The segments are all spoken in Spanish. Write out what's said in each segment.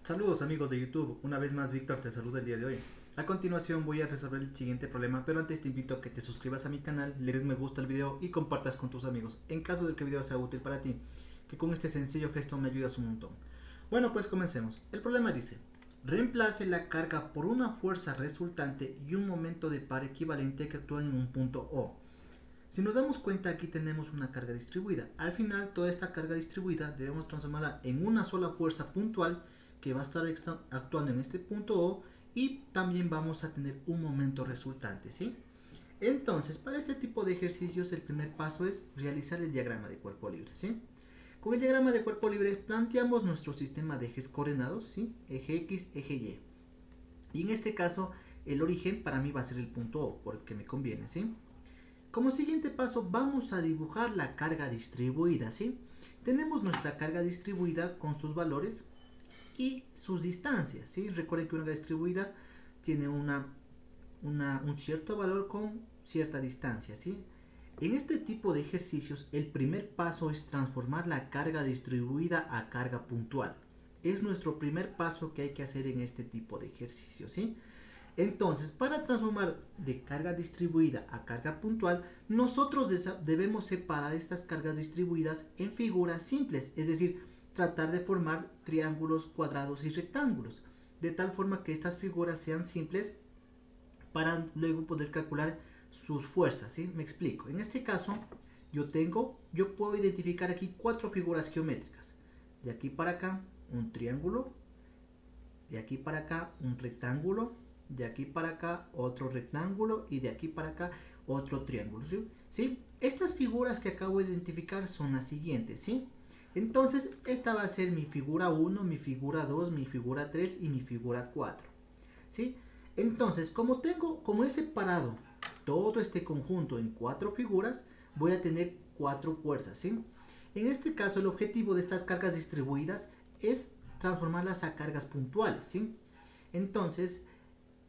Saludos amigos de YouTube, una vez más Víctor te saluda el día de hoy. A continuación voy a resolver el siguiente problema, pero antes te invito a que te suscribas a mi canal, le des me gusta al video y compartas con tus amigos, en caso de que el video sea útil para ti, que con este sencillo gesto me ayudas un montón. Bueno, pues comencemos. El problema dice, reemplace la carga por una fuerza resultante y un momento de par equivalente que actúan en un punto O. Si nos damos cuenta, aquí tenemos una carga distribuida. Al final, toda esta carga distribuida debemos transformarla en una sola fuerza puntual que va a estar actuando en este punto O, y también vamos a tener un momento resultante, ¿sí? Entonces, para este tipo de ejercicios, el primer paso es realizar el diagrama de cuerpo libre, ¿sí? Con el diagrama de cuerpo libre planteamos nuestro sistema de ejes coordenados, ¿sí? Eje X, eje Y. Y en este caso, el origen para mí va a ser el punto O, porque me conviene, ¿sí? Como siguiente paso, vamos a dibujar la carga distribuida, ¿sí? Tenemos nuestra carga distribuida con sus valores y sus distancias, ¿sí? Recuerden que una carga distribuida tiene un cierto valor con cierta distancia, ¿sí? En este tipo de ejercicios, el primer paso es transformar la carga distribuida a carga puntual. Es nuestro primer paso que hay que hacer en este tipo de ejercicios, ¿sí? Entonces, para transformar de carga distribuida a carga puntual, nosotros debemos separar estas cargas distribuidas en figuras simples, es decir, tratar de formar triángulos, cuadrados y rectángulos, de tal forma que estas figuras sean simples para luego poder calcular sus fuerzas, ¿sí? Me explico. En este caso, yo puedo identificar aquí 4 figuras geométricas. De aquí para acá, un triángulo. De aquí para acá, un rectángulo. De aquí para acá, otro rectángulo. Y de aquí para acá, otro triángulo, ¿sí? Estas figuras que acabo de identificar son las siguientes, ¿sí? Entonces, esta va a ser mi figura 1, mi figura 2, mi figura 3 y mi figura 4, ¿sí? Entonces, como he separado todo este conjunto en 4 figuras, voy a tener 4 fuerzas, ¿sí? En este caso, el objetivo de estas cargas distribuidas es transformarlas a cargas puntuales, ¿sí? Entonces,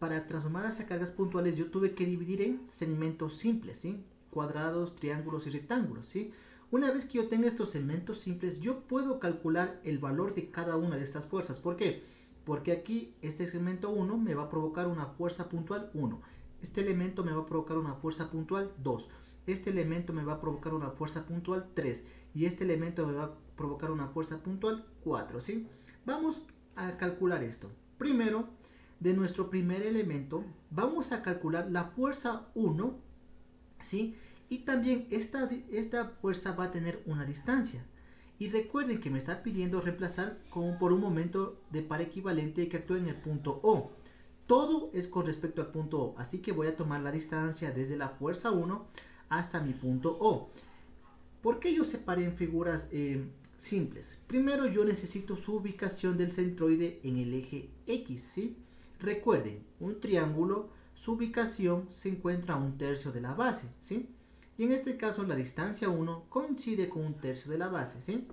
para transformarlas a cargas puntuales, yo tuve que dividir en segmentos simples, ¿sí? Cuadrados, triángulos y rectángulos, ¿sí? Una vez que yo tenga estos segmentos simples, yo puedo calcular el valor de cada una de estas fuerzas. ¿Por qué? Porque aquí este segmento 1 me va a provocar una fuerza puntual 1. Este elemento me va a provocar una fuerza puntual 2. Este elemento me va a provocar una fuerza puntual 3. Y este elemento me va a provocar una fuerza puntual 4, ¿sí? Vamos a calcular esto. Primero, de nuestro primer elemento, vamos a calcular la fuerza 1, ¿sí? Y también esta fuerza va a tener una distancia. Y recuerden que me está pidiendo reemplazar por un momento de par equivalente que actúe en el punto O. Todo es con respecto al punto O, así que voy a tomar la distancia desde la fuerza 1 hasta mi punto O. ¿Por qué yo separé en figuras simples? Primero, yo necesito su ubicación del centroide en el eje X, ¿sí? Recuerden, un triángulo, su ubicación se encuentra a 1/3 de la base, ¿sí? Y en este caso la distancia 1 coincide con 1/3 de la base, ¿sí?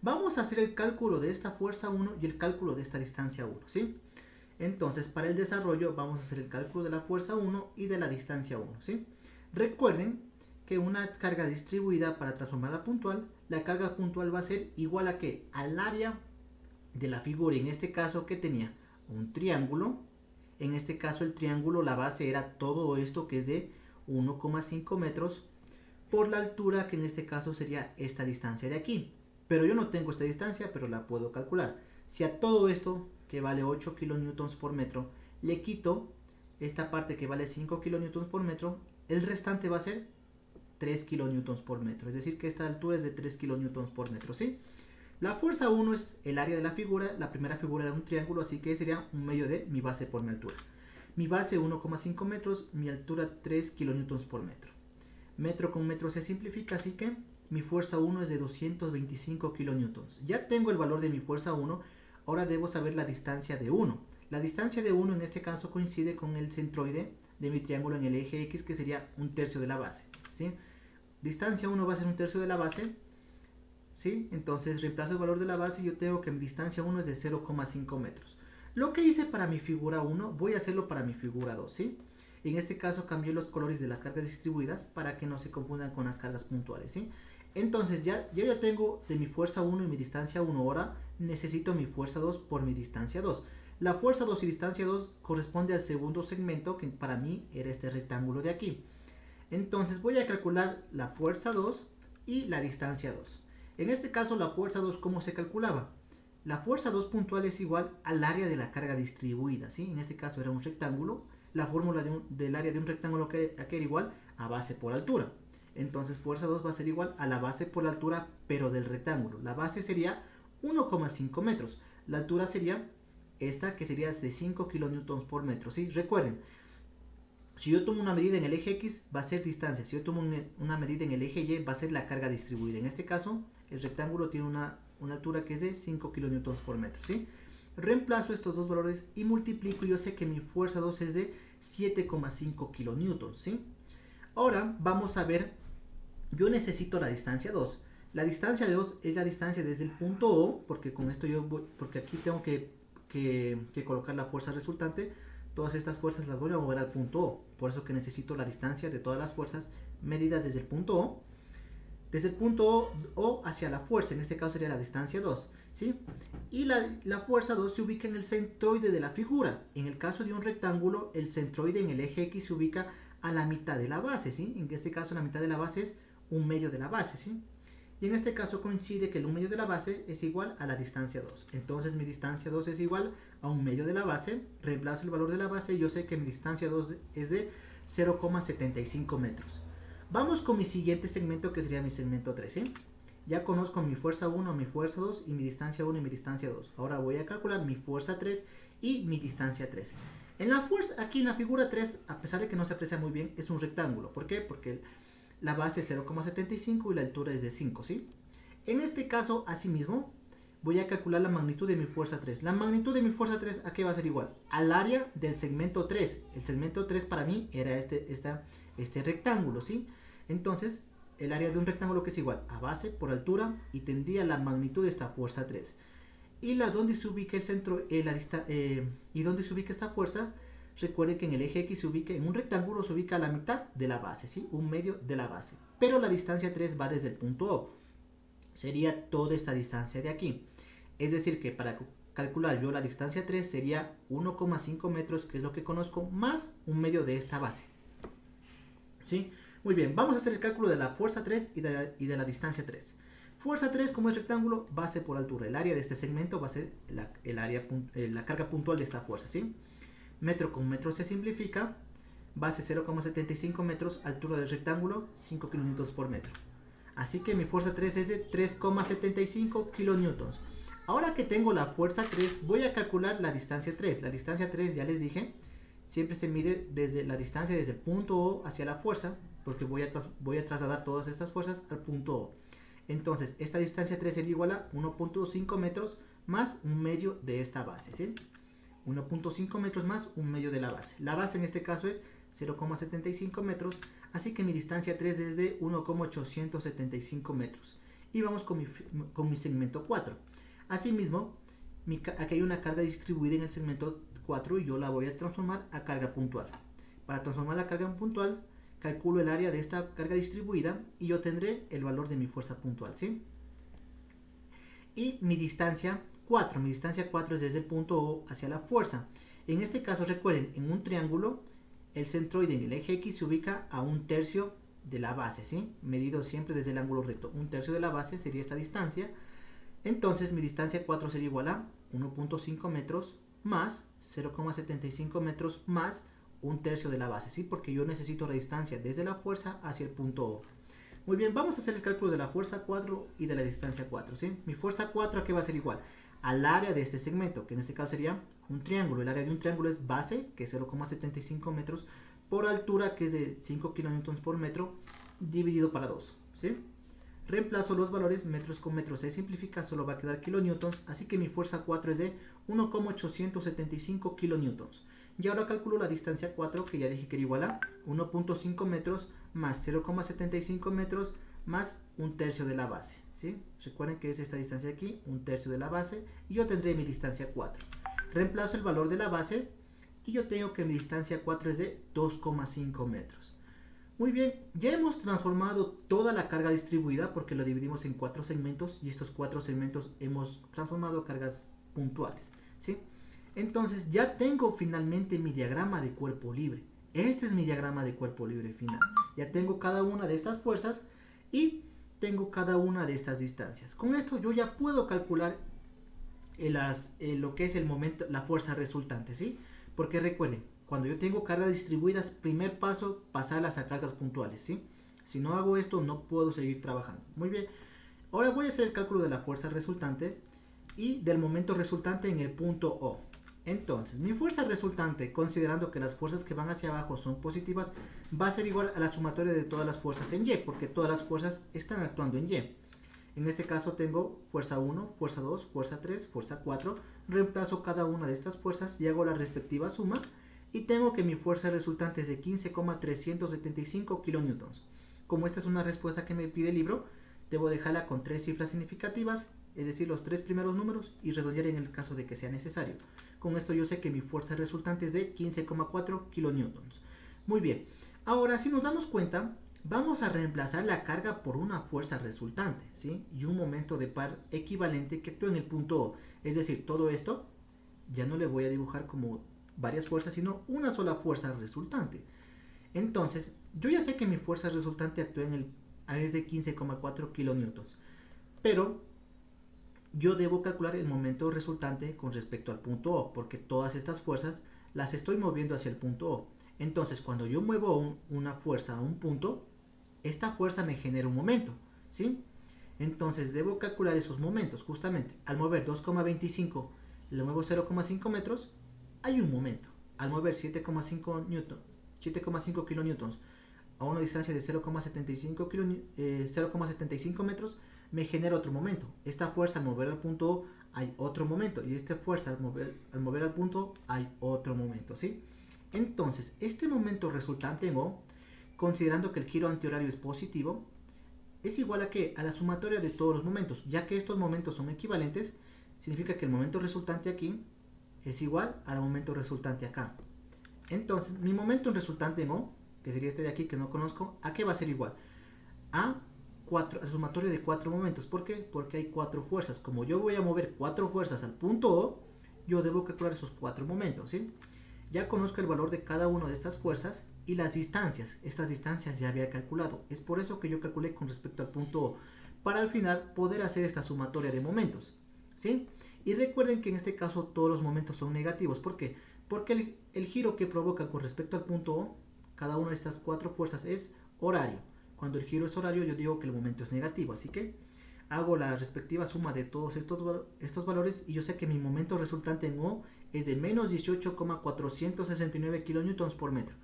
Vamos a hacer el cálculo de esta fuerza 1 y el cálculo de esta distancia 1, ¿sí? Entonces, para el desarrollo vamos a hacer el cálculo de la fuerza 1 y de la distancia 1, ¿sí? Recuerden que una carga distribuida, para transformarla a puntual, la carga puntual va a ser igual a ¿qué? Al área de la figura, en este caso que tenía un triángulo. En este caso el triángulo, la base era todo esto que es de 1,5 metros por la altura, que en este caso sería esta distancia de aquí. Pero yo no tengo esta distancia, pero la puedo calcular. Si a todo esto, que vale 8 kilonewtons por metro, le quito esta parte que vale 5 kilonewtons por metro, el restante va a ser 3 kilonewtons por metro. Es decir, que esta altura es de 3 kilonewtons por metro, ¿sí? La fuerza 1 es el área de la figura. La primera figura era un triángulo, así que sería un medio de mi base por mi altura. Mi base 1,5 metros, mi altura 3 kilonewtons por metro. Metro con metro se simplifica, así que mi fuerza 1 es de 225 kilonewtons. Ya tengo el valor de mi fuerza 1, ahora debo saber la distancia de 1. La distancia de 1 en este caso coincide con el centroide de mi triángulo en el eje X, que sería 1/3 de la base, ¿sí? Distancia 1 va a ser 1/3 de la base, ¿sí? Entonces reemplazo el valor de la base y yo tengo que mi distancia 1 es de 0,5 metros. Lo que hice para mi figura 1, voy a hacerlo para mi figura 2, ¿sí? En este caso cambié los colores de las cargas distribuidas para que no se confundan con las cargas puntuales, ¿sí? Entonces yo ya tengo de mi fuerza 1 y mi distancia 1. Ahora necesito mi fuerza 2 por mi distancia 2. La fuerza 2 y distancia 2 corresponde al segundo segmento, que para mí era este rectángulo de aquí. Entonces voy a calcular la fuerza 2 y la distancia 2. En este caso la fuerza 2, ¿cómo se calculaba? La fuerza 2 puntual es igual al área de la carga distribuida, ¿sí? En este caso era un rectángulo. La fórmula del área de un rectángulo que era igual a base por altura. Entonces fuerza 2 va a ser igual a la base por la altura, pero del rectángulo. La base sería 1,5 metros. La altura sería esta, que sería de 5 kilonewtons por metro, ¿sí? Recuerden, si yo tomo una medida en el eje X, va a ser distancia. Si yo tomo una medida en el eje Y, va a ser la carga distribuida. En este caso, el rectángulo tiene una altura que es de 5 kilonewtons por metro, ¿sí? Reemplazo estos dos valores y multiplico. Yo sé que mi fuerza 2 es de 7,5 kilonewtons, ¿sí? Ahora vamos a ver, yo necesito la distancia 2. La distancia de 2 es la distancia desde el punto O, porque con esto porque aquí tengo que colocar la fuerza resultante. Todas estas fuerzas las voy a mover al punto O, por eso que necesito la distancia de todas las fuerzas medidas desde el punto O. Desde el punto O hacia la fuerza, en este caso sería la distancia 2, ¿sí? Y la fuerza 2 se ubica en el centroide de la figura. En el caso de un rectángulo, el centroide en el eje X se ubica a la mitad de la base, ¿sí? En este caso la mitad de la base es 1/2 de la base, ¿sí? Y en este caso coincide que el 1/2 de la base es igual a la distancia 2. Entonces mi distancia 2 es igual a 1/2 de la base. Reemplazo el valor de la base y yo sé que mi distancia 2 es de 0,75 metros. Vamos con mi siguiente segmento, que sería mi segmento 3, ¿sí? Ya conozco mi fuerza 1, mi fuerza 2 y mi distancia 1 y mi distancia 2. Ahora voy a calcular mi fuerza 3 y mi distancia 3. En la fuerza, aquí en la figura 3, a pesar de que no se aprecia muy bien, es un rectángulo. ¿Por qué? Porque la base es 0,75 y la altura es de 5, ¿sí? En este caso, asimismo, voy a calcular la magnitud de mi fuerza 3. La magnitud de mi fuerza 3, ¿a qué va a ser igual? Al área del segmento 3. El segmento 3 para mí era este rectángulo, ¿sí? Entonces, el área de un rectángulo que es igual a base por altura y tendría la magnitud de esta fuerza 3. Y donde se ubica el centro, y donde se ubica esta fuerza, recuerden que en el eje X se ubica, en un rectángulo se ubica a la mitad de la base, ¿sí? 1/2 de la base. Pero la distancia 3 va desde el punto O. Sería toda esta distancia de aquí. Es decir, que para calcular yo la distancia 3 sería 1,5 metros, que es lo que conozco, más 1/2 de esta base, ¿sí? Muy bien, vamos a hacer el cálculo de la fuerza 3 y de la distancia 3. Fuerza 3, como es rectángulo, base por altura. El área de este segmento va a ser la carga puntual de esta fuerza, ¿sí? Metro con metro se simplifica. Base 0,75 metros, altura del rectángulo 5 kilonewtons por metro. Así que mi fuerza 3 es de 3,75 kilonewtons. Ahora que tengo la fuerza 3, voy a calcular la distancia 3. La distancia 3, ya les dije, siempre se mide desde la distancia desde el punto O hacia la fuerza, porque voy a trasladar todas estas fuerzas al punto O. Entonces, esta distancia 3 sería igual a 1,5 metros más 1/2 de esta base, ¿sí? 1,5 metros más 1/2 de la base. La base en este caso es 0,75 metros, así que mi distancia 3 es de 1,875 metros. Y vamos con mi segmento 4. Asimismo, aquí hay una carga distribuida en el segmento 4 y yo la voy a transformar a carga puntual. Para transformar la carga puntual, calculo el área de esta carga distribuida y yo tendré el valor de mi fuerza puntual, ¿sí? Y mi distancia 4. Mi distancia 4 es desde el punto O hacia la fuerza. En este caso, recuerden, en un triángulo, el centroide en el eje X se ubica a 1/3 de la base, ¿sí? Medido siempre desde el ángulo recto. 1/3 de la base sería esta distancia. Entonces, mi distancia 4 sería igual a 1,5 metros más 0,75 metros más 1/3 de la base, ¿sí? Porque yo necesito la distancia desde la fuerza hacia el punto O. Muy bien, vamos a hacer el cálculo de la fuerza 4 y de la distancia 4, ¿sí? Mi fuerza 4, ¿a qué va a ser igual? Al área de este segmento, que en este caso sería un triángulo. El área de un triángulo es base, que es 0,75 metros, por altura, que es de 5 kilonewtons por metro, dividido para 2, ¿sí? Reemplazo los valores, metros con metros se simplifica, solo va a quedar kilonewtons, así que mi fuerza 4 es de 1,875 kilonewtons. Y ahora calculo la distancia 4, que ya dije que era igual a 1,5 metros más 0,75 metros más 1/3 de la base, ¿sí? Recuerden que es esta distancia aquí, 1/3 de la base, y yo tendré mi distancia 4. Reemplazo el valor de la base y yo tengo que mi distancia 4 es de 2,5 metros. Muy bien, ya hemos transformado toda la carga distribuida porque lo dividimos en 4 segmentos y estos 4 segmentos hemos transformado cargas puntuales, ¿sí? Entonces ya tengo finalmente mi diagrama de cuerpo libre. Este es mi diagrama de cuerpo libre final. Ya tengo cada una de estas fuerzas y tengo cada una de estas distancias. Con esto yo ya puedo calcular lo que es el momento, la fuerza resultante, ¿sí? Porque recuerden, cuando yo tengo cargas distribuidas, primer paso, pasarlas a cargas puntuales, ¿sí? Si no hago esto, no puedo seguir trabajando. Muy bien, ahora voy a hacer el cálculo de la fuerza resultante y del momento resultante en el punto O. Entonces, mi fuerza resultante, considerando que las fuerzas que van hacia abajo son positivas, va a ser igual a la sumatoria de todas las fuerzas en Y, porque todas las fuerzas están actuando en Y. En este caso tengo fuerza 1, fuerza 2, fuerza 3, fuerza 4. Reemplazo cada una de estas fuerzas y hago la respectiva suma. Y tengo que mi fuerza resultante es de 15,375 kN. Como esta es una respuesta que me pide el libro, debo dejarla con 3 cifras significativas, es decir, los 3 primeros números, y redondear en el caso de que sea necesario. Con esto yo sé que mi fuerza resultante es de 15,4 kN. Muy bien, ahora si nos damos cuenta, vamos a reemplazar la carga por una fuerza resultante, ¿sí? Y un momento de par equivalente que actúa en el punto O. Es decir, todo esto ya no le voy a dibujar como varias fuerzas, sino una sola fuerza resultante. Entonces, yo ya sé que mi fuerza resultante actúa es de 15,4 kN. Pero yo debo calcular el momento resultante con respecto al punto O, porque todas estas fuerzas las estoy moviendo hacia el punto O. Entonces, cuando yo muevo una fuerza a un punto, esta fuerza me genera un momento, ¿sí? Entonces debo calcular esos momentos. Justamente, al mover 2,25, le muevo 0,5 metros, hay un momento. Al mover 7,5 kN a una distancia de 0,75 metros, me genera otro momento. Esta fuerza al mover al punto O hay otro momento. Y esta fuerza al mover al punto O hay otro momento, ¿sí? Entonces, este momento resultante en O, considerando que el giro antihorario es positivo, es igual a ¿qué? A la sumatoria de todos los momentos. Ya que estos momentos son equivalentes, significa que el momento resultante aquí es igual al momento resultante acá. Entonces, mi momento resultante en O, que sería este de aquí que no conozco, ¿a qué va a ser igual? A la sumatoria de 4 momentos. ¿Por qué? Porque hay 4 fuerzas. Como yo voy a mover 4 fuerzas al punto O, yo debo calcular esos 4 momentos, ¿sí? Ya conozco el valor de cada una de estas fuerzas y las distancias. Estas distancias ya había calculado. Es por eso que yo calculé con respecto al punto O, para al final poder hacer esta sumatoria de momentos, ¿sí? Y recuerden que en este caso todos los momentos son negativos. ¿Por qué? Porque el giro que provoca con respecto al punto O, cada una de estas 4 fuerzas es horario. Cuando el giro es horario, yo digo que el momento es negativo. Así que hago la respectiva suma de todos estos valores y yo sé que mi momento resultante en O es de menos 18,469 kN por metro.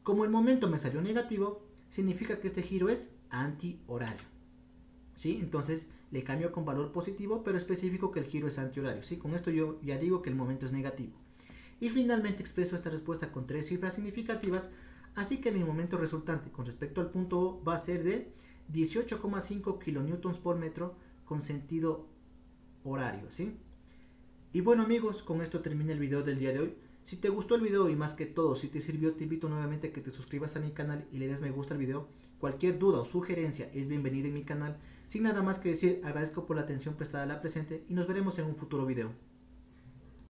Como el momento me salió negativo, significa que este giro es antihorario, ¿sí? Entonces le cambio con valor positivo, pero especifico que el giro es antihorario, ¿sí? Con esto yo ya digo que el momento es negativo. Y finalmente expreso esta respuesta con 3 cifras significativas, así que mi momento resultante con respecto al punto O va a ser de 18,5 kN por metro con sentido horario, ¿sí? Y bueno amigos, con esto termina el video del día de hoy. Si te gustó el video y más que todo, si te sirvió, te invito nuevamente a que te suscribas a mi canal y le des me gusta al video. Cualquier duda o sugerencia es bienvenida en mi canal. Sin nada más que decir, agradezco por la atención prestada a la presente y nos veremos en un futuro video.